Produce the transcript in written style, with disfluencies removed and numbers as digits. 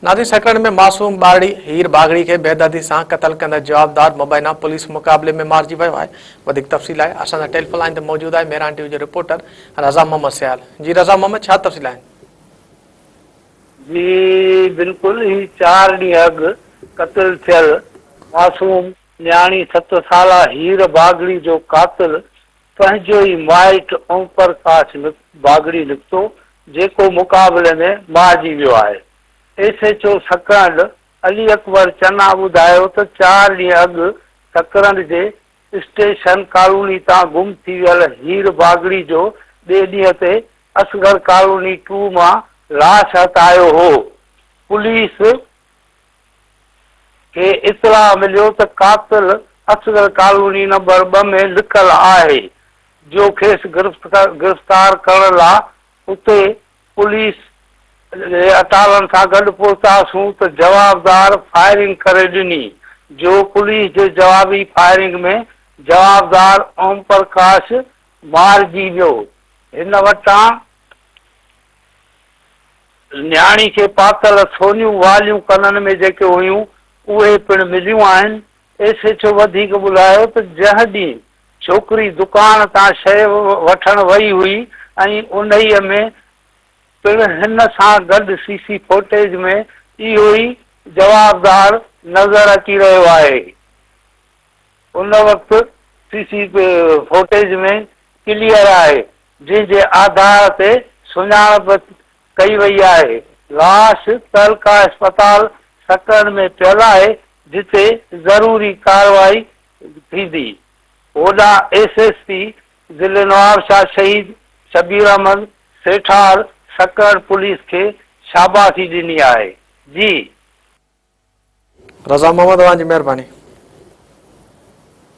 नादी सकरण में मासूम बाड़ी हीर बागड़ी के बेदर्दी से कतल कंदड़ जवाबदार मुबैना पुलिस मुकाबले में मारिजी वो है। वधिक तफ़सील है असां टेलीफोन लाइन ते मौजूद है मेहरान टीवी जो रिपोर्टर रज़ा मोहम्मद सियाल। जी रज़ा मोहम्मद, छा तफ़सील है? जी बिल्कुल ही 4 ॾींहं अॻु क़त्ल थियल मासूम न्याणी 7 साला हीर बागड़ी जो कातिल पंहिंजो ई माइट ओम प्रकाश बागड़ी निकितो, जेको मुक़ाबले में मारिजी वियो आहे। एसएचओ सकरंड अली अकबर चन्ना ॿुधायो त 4 ॾींहं अॻु सकरंड जे स्टेशन कॉलोनी तां गुम थी वियल हीर बागड़ी जो ॿिए ॾींहं ते असगर कॉलोनी 2 मां लाश हटायो हो। पुलिस खे इतला मिलियो त कातिल असगर कॉलोनी नंबर 2 में लिखल आहे, जो खेसि गिरफ़्तार करण लाइ उते पुलिस अटालन सां गॾु पहुतासूं त जवाबदार फायरिंग करे ॾिनी, जो पुलिस जे जवाबी फायरिंग में जवाबदार ओम प्रकाश मारिजी वियो। हिन वटां न्याणी खे पातल सोनियूं वालियूं कननि में जेके हुयूं उहे पिणु मिलियूं आहिनि। एसएचओ वधीक ॿुधायो त जंहिं ॾींहुं छोकिरी दुकान तां शइ वठण वई हुई ऐं उन्हीअ में पिणु हिन सां गॾु सीसी फुटेज में इहो ई जवाबदार नज़र अची रहियो आहे। उन वक़्तु सीसी फुटेज में क्लियर आहे, जंहिंजे आधार ते सुञाणप कई वई आहे। लाश तहलका अस्पताल सकरन में पियल आहे, जिते ज़रूरी कार्रवाई थींदी। होॾां एसएसपी ज़िले नवाबशाह शहीद शबीर अहमद सेठार सकरन पुलिस खे शाबाशी ॾिनी आहे। जी रज़ा मोहम्मद, तव्हांजी महिरबानी।